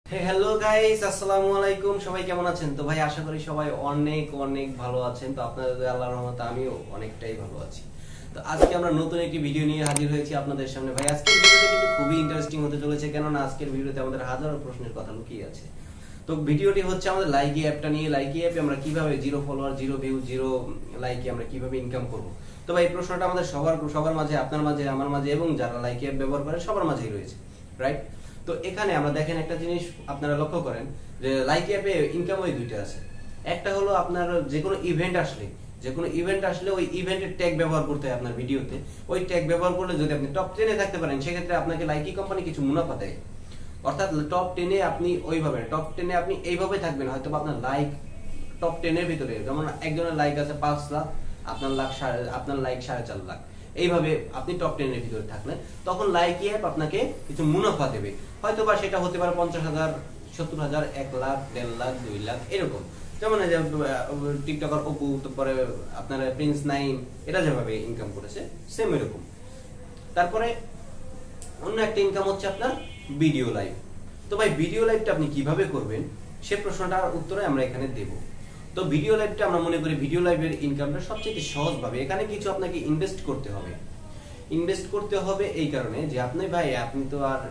Hello guys, আসসালামু আলাইকুম। সবাই কেমন আছেন? তো ভাই আশা করি সবাই অনেক অনেক ভালো আছেন। তো আপনাদের আল্লাহর রহমতে আমিও অনেকটাই ভালো আছি। তো আজকে আমরা নতুন একটি ভিডিও নিয়ে হাজির হয়েছি আপনাদের সামনে। ভাই আজকের ভিডিওটা কিন্তু খুবই ইন্টারেস্টিং হতে চলেছে, কেননা আজকের ভিডিওতে আমাদের হাজারো প্রশ্নের কথা লুকিয়ে আছে। তো ভিডিওটি হচ্ছে আমাদের লাইকি অ্যাপটা নিয়ে। লাইকি অ্যাপে আমরা কিভাবে zero follower, zero view, zero লাইকে আমরা কিভাবে ইনকাম করব। তো ভাই প্রশ্নটা আমাদের সবার মাঝে, আপনার মাঝে, আমার মাঝে এবং যারা লাইকি অ্যাপ ব্যবহার করে সবার মাঝেই রয়েছে, রাইট? তো এখানে আমরা দেখেন একটা জিনিস আপনারা লক্ষ্য করেন যে লাইকি অ্যাপে ইনকাম ওই দুইটা আছে। একটা হলো আপনার যে কোনো ইভেন্ট আসলে ওই ইভেন্টের ট্যাগ ব্যবহার করতে হয় আপনার ভিডিওতে। ওই ট্যাগ ব্যবহার করলে যদি আপনি টপ 10 এ থাকতে পারেন, সেক্ষেত্রে আপনাকে লাইকি কোম্পানি কিছু মুনাফা দেয়। অর্থাৎ টপ 10 এ আপনি এইভাবে থাকবেন, হয়তো আপনার লাইক টপ 10 এর ভিতরে, যেমন একজনের লাইক আছে 5 লাখ, আপনার লাইক 4.5 লাখ, এইভাবে আপনি টপ 10 এর ভিতরে থাকলেন, তখন লাইকি অ্যাপ আপনাকে কিছু মুনাফা দেবে। হয়তো বা সেটা হতে পারে 50,000, 70,000, 1 লাখ, 1.5 লাখ, 2 লাখ, এরকম। যেমন এই যে টিকটকার অপু, তারপরে আপনার প্রিন্স 9, এরা যেভাবে ইনকাম করেছে সেম এরকম। তারপরে অন্য একটা ইনকাম হচ্ছে আপনার ভিডিও লাইভ। তো ভাই ভিডিও লাইভটা আপনি কিভাবে করবেন সে প্রশ্নটার উত্তরে আমরা এখানে দেব। তো ভিডিও লাইভটা আমরা মনে করি ভিডিও লাইভের ইনকামটা সবচেয়ে সহজ ভাবে। এখানে কিছু আপনাকে ইনভেস্ট করতে হবে এই কারণে যে আপনি তো আর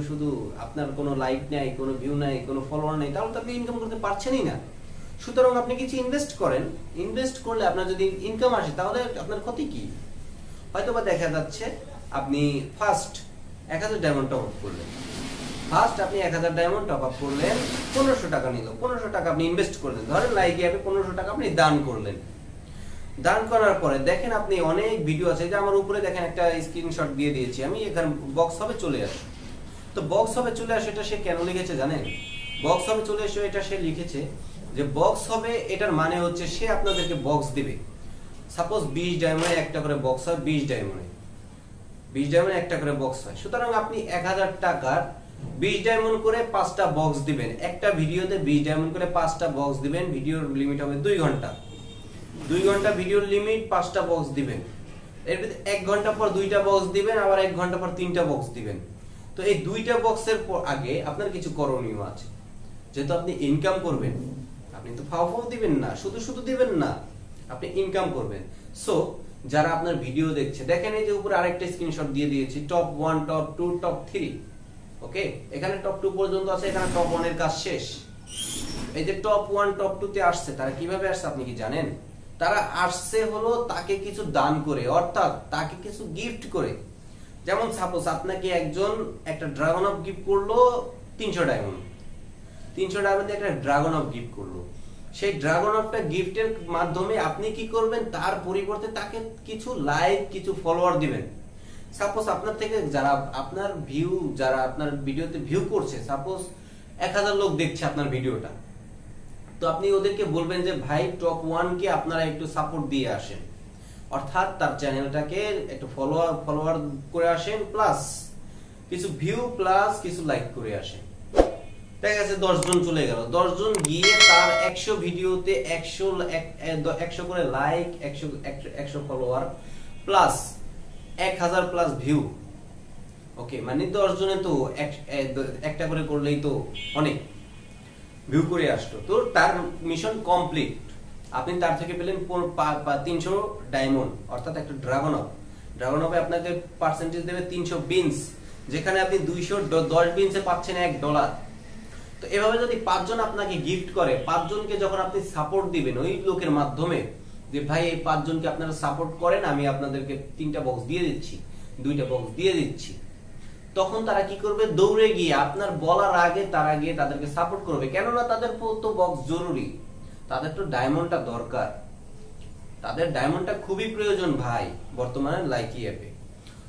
শুধু আপনার কোনো লাইক নাই, কোনো ভিউ নাই, কোনো ফলোয়ার নাই, তাহলে তো আপনি ইনকাম করতে পারছেনই না। সুতরাং আপনি কিছু ইনভেস্ট করেন। ইনভেস্ট করলে আপনার যদি ইনকাম আসে তাহলে আপনার ক্ষতি কি? হয়তো বা দেখা যাচ্ছে আপনি ফার্স্ট 1000 ডায়মন্ড টপ আপ করলেন। আপনি 1000 ডায়মন্ড টপ আপ করলেন, 1500 টাকা নিল। 1500 টাকা আপনি ইনভেস্ট করলেন, ধরেন লাইকি অ্যাপে 1500 টাকা আপনি দান করলেন। দান করার পরে দেখেন আপনি অনেক ভিডিও আছে, যে আমার উপরে দেখেন একটা স্ক্রিনশট দিয়ে দিয়েছি আমি। এখানে বক্স হবে চলে আসে। তো বক্স হবে চলে আসে, এটা সে কেন লিখেছে জানেন? বক্স হবে চলে আসে এটা সে লিখেছে যে বক্স হবে, এটার মানে হচ্ছে সে আপনাদেরকে বক্স দিবে। সাপোজ 20 ডায়মন্ডে একটা করে বক্স হয়, 20 ডায়মন্ডে একটা করে বক্স হয়। সুতরাং আপনি 1000 টাকার 20 ডায়মন্ড করে 5টা বক্স দিবেন। একটা ভিডিওতে 20 ডায়মন্ড করে 5টা বক্স দিবেন। ভিডিওর লিমিট হবে 2 ঘন্টা। 2 ঘন্টা ভিডিওর লিমিট, 5টা বক্স দিবেন। এর ভিতরে 1 ঘন্টা পর 2টা বক্স দিবেন, আবার 1 ঘন্টা পর 3টা বক্স দিবেন। তো এই 2টা বক্সের পর আগে আপনার কিছু করণীয় আছে। যেহেতু আপনি ইনকাম করবেন, আপনি তো ফাও দিবেন না, শুধু দিবেন না, আপনি ইনকাম করবেন। সো যারা আপনার ভিডিও দেখছে, দেখেন এই যে উপরে আরেকটা স্ক্রিনশট দিয়ে দিয়েছি, টপ 1, টপ 2, টপ 3। ওকে, এখানে টপ 2 পর্যন্ত আছে, এখানে টপ 1 এর কাজ শেষ। এই যে টপ 1, টপ 2 তে আসছে, তারা কিভাবে আসছে আপনি কি জানেন? তারা আসছে হলো তাকে কিছু দান করে, অর্থাৎ তাকে কিছু গিফট করে। যেমন সাপোজ আপনাকে একজন একটা ড্রাগন অফ গিফট করলো 300 ডায়মন্ড। 300 ডায়মন্ডে একটা ড্রাগন অফ গিফট করলো। সেই ড্রাগন অফটা গিফটের মাধ্যমে আপনি কি করবেন? তার পরিবর্তে তাকে কিছু লাইক, কিছু ফলোয়ার দিবেন। সাপোজ আপনার থেকে যারা আপনার ভিডিওতে ভিউ করছে, সাপোজ 1000 লোক দেখছে আপনার ভিডিওটা, তো আপনি ওদেরকে বলবেন যে ভাই টপ 1 কে আপনারা একটু সাপোর্ট দিয়ে আসেন, অর্থাৎ তার চ্যানেলটাকে একটু ফলোয়ার করে আসেন, প্লাস কিছু ভিউ, প্লাস কিছু লাইক করে আসেন। দেখা গেছে 10 জন চলে গেল। 10 জন গিয়ে তার 100 ভিডিওতে 100 করে like, 100 follower, plus 1000 plus view. Okay, মানে 10 জনে তো একটা করে করলেই তো অনেক ভিউ করে আসতো। তো তার মিশন কমপ্লিট। আপনি তার থেকে পেলেন 300 ডায়মন্ড, অর্থাৎ একটা ড্রাগন অফে আপনাকে পার্সেন্টেজ দেবে 300 বিনস, যেখানে আপনি 210 বিনসে পাচ্ছেন $1। তো এভাবে যদি 5 জন আপনাকে গিফট করে, 5 জনকে যখন আপনি সাপোর্ট দিবেন ওই লোকের মাধ্যমে, যে ভাই এই 5 জনকে আপনারা সাপোর্ট করেন, আমি আপনাদেরকে 3টা বক্স দিয়ে দিচ্ছি, 2টা বক্স দিয়ে দিচ্ছি, তখন তারা কি করবে? দৌড়ে গিয়ে আপনার বলার আগে তারা গিয়ে তাদেরকে সাপোর্ট করবে। কেননা তাদের তো বক্স জরুরি, তাদের তো ডায়মন্ডটা দরকার, তাদের ডায়মন্ডটা খুবই প্রয়োজন ভাই বর্তমানে লাইকি অ্যাপে।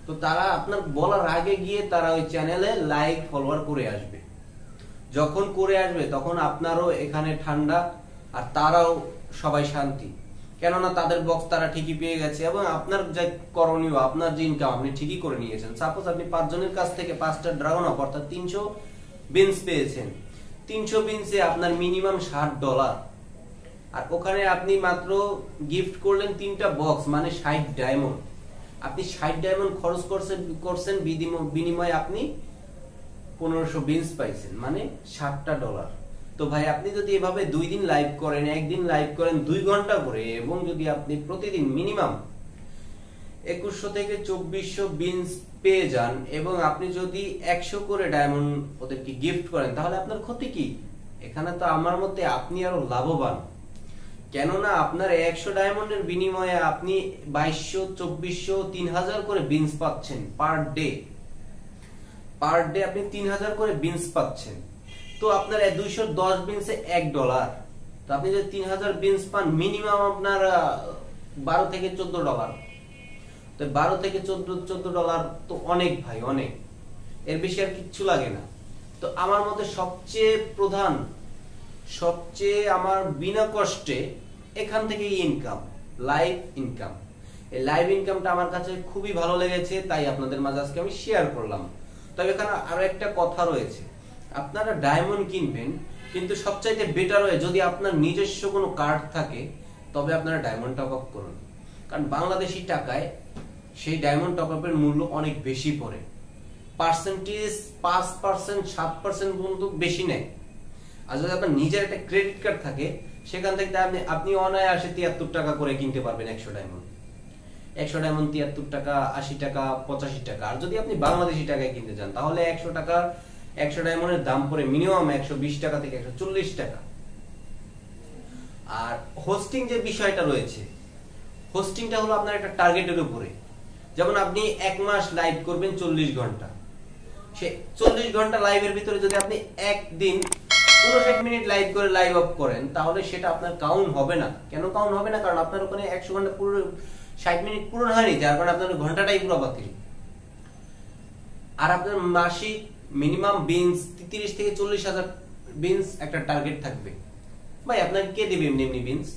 তো তারা আপনার বলার আগে গিয়ে তারা ওই চ্যানেলে লাইক, ফলোয়ার করে আসবে। যখন করে আসবে তখন আপনারও এখানে ঠান্ডা, আর তারাও সবাই শান্তি, কেননা তাদের বক্স তারা ঠিকই পেয়ে গেছে, এবং আপনার যে করণীয়, আপনার যে ইনকাম আপনি ঠিকই করে নিয়েছেন। সাপোজ আপনি 5 জনের কাছ থেকে 5টা ড্রাগন অফ, অর্থাৎ 300 বিনস পেয়েছেন। 300 বিনসে আপনার মিনিমাম $60, আর ওখানে আপনি মাত্র গিফট করলেন 3টা বক্স, মানে 60 ডায়মন্ড। আপনি 60 ডায়মন্ড খরচ করছেন, বিনিময়ে আপনি 1500 বিনস পাইছেন, মানে $60। তো ভাই আপনি যদি এভাবে 2 দিন লাইভ করেন, একদিন লাইভ করেন 2 ঘন্টা করে, এবং যদি আপনি প্রতিদিন মিনিমাম 2100 থেকে 2400 বিনস পেয়ে যান, এবং আপনি যদি 100 করে ডায়মন্ড ওদেরকে গিফট করেন, তাহলে আপনার ক্ষতি কি? এখানে তো আমার মতে আপনি আরো লাভবান। কেননা আপনার 100 ডায়মন্ডের বিনিময়ে আপনি 2200, 2400, 3000 করে বিনস পাচ্ছেন পার ডে। আপনি 3000 করে বিনস পাচ্ছেন। তো আপনার 210 বিনসে $1। তো আপনি যদি 3000 বিনস পান, মিনিমাম আপনার $12 থেকে $14। তো $12 থেকে $14 তো অনেক ভাই, অনেক। এর বেশি আর কিচ্ছু লাগে না। তো আমার মতে সবচেয়ে আমার বিনা কষ্টে এখান থেকে ইনকাম, লাইভ ইনকাম। এই লাইভ ইনকামটা আমার কাছে খুবই ভালো লেগেছে, তাই আপনাদের মাঝে আজকে আমি শেয়ার করলাম। তবে এখানে আরো একটা কথা রয়েছে, আপনারা ডায়মন্ড কিনবেন, কিন্তু সবচাইতে বেটার হয় যদি আপনার নিজস্ব কোনো কার্ড থাকে, তবে আপনারা ডায়মন্ড টপ আপ করুন। কারণ বাংলাদেশি টাকায় সেই ডায়মন্ড টপ আপের মূল্য অনেক বেশি পড়ে। পার্সেন্টেজ 5%, 7% পর্যন্ত বেশি নেয়। আর যদি আপনার নিজের একটা ক্রেডিট কার্ড থাকে, সেখান থেকে আপনি অনায়াসে $73 করে কিনতে পারবেন 100 ডায়মন্ড। 100 ডায়মন্ড $73, 80, 85। আর যদি আপনি বাংলাদেশি টাকায় কিনতে চান, তাহলে 100 ডায়মন্ডের দাম পড়ে মিনিমাম $120 থেকে $140। আর হোস্টিং যে বিষয়টা রয়েছে, হোস্টিংটা হলো আপনার একটা টার্গেটের উপরে। যেমন আপনি 1 মাস লাইভ করবেন 40 ঘন্টা, সে 40 ঘন্টা লাইভের ভিতরে যদি আপনি একদিন 59 মিনিট লাইভ করে লাইভ আপ করেন, তাহলে সেটা আপনার কাউন্ট হবে না। কেন কাউন্ট হবে না? কারণ আপনার ওখানে 100 ঘন্টা পুরো 60 মিনিট পূরণ হয়নি, যার কারণে আপনার ঘন্টাটাই পুরো বাতিল। আর আপনার মাসিক মিনিমাম বিনস 30 থেকে 40,000 বিনস একটা টার্গেট থাকবে। ভাই আপনাকে কে দিবে এমনি বিনস?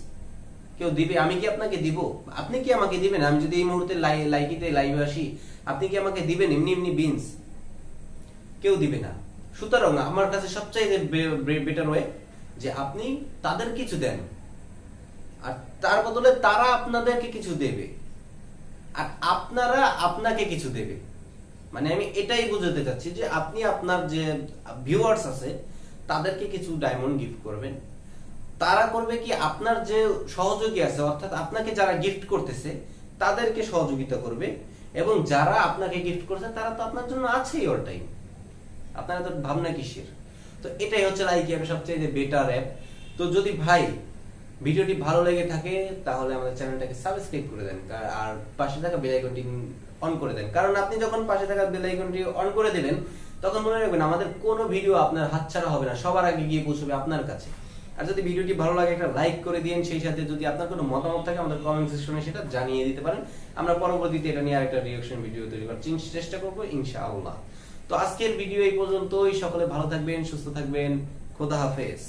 কেউ দিবে? আমি কি আপনাকে দিব? আপনি কি আমাকে দিবেন? আমি যদি এই মুহূর্তে লাইকিতে লাইভে আসি, আপনি কি আমাকে দিবেন এমনি বিনস? কেউ দিবে না। সুতরাং আমার কাছে সবচাইতে বেটার ওয়ে যে আপনি তাদের কিছু দেন, আর তার বদলে তারা আপনাদেরকে কিছু দেবে, আর আপনারা আপনাকে কিছু দেবে। মানে আমি এটাই বুঝাতে চাচ্ছি যে আপনি আপনার যে ভিউয়ার্স আছে তাদেরকে কিছু ডায়মন্ড গিফট করবেন, তারা করবে কি আপনার যে সহযোগী আছে, অর্থাৎ আপনাকে যারা গিফট করতেছে তাদেরকে সহযোগিতা করবে, এবং যারা আপনাকে গিফট করছে তারা তো আপনার জন্য আছেই অল টাইম। আপনারা তো ভাবনা কিসের? তো এটাই হচ্ছে লাইকি অ্যাপের সবচেয়ে বেটার অ্যাপ। তো যদি ভাই ভিডিওটি ভালো লেগে থাকে, তাহলে আমাদের চ্যানেলটাকে সাবস্ক্রাইব করে দেন, আর পাশে থাকা বেল আইকনটি অন করে দেন। কারণ আপনি যখন পাশে থাকা বেল আইকনটি অন করে দিবেন, তখন মনে রাখবেন আমাদের কোনো ভিডিও আপনার হাতছাড়া হবে না, সবার আগে গিয়ে পৌঁছবে আপনার কাছে। আর যদি ভিডিওটি ভালো লাগে, একটা লাইক করে দিন। সেই সাথে যদি আপনার কোনো মতামত থাকে, আমাদের কমেন্ট সেকশনে সেটা জানিয়ে দিতে পারেন। আমরা পরবর্তীতে এটা নিয়ে আরেকটা রিঅ্যাকশন ভিডিও তৈরি করার চেষ্টা করব ইনশাআল্লাহ। তো আজকের ভিডিও এই পর্যন্তই। সকলে ভালো থাকবেন, সুস্থ থাকবেন। খোদা হাফেজ।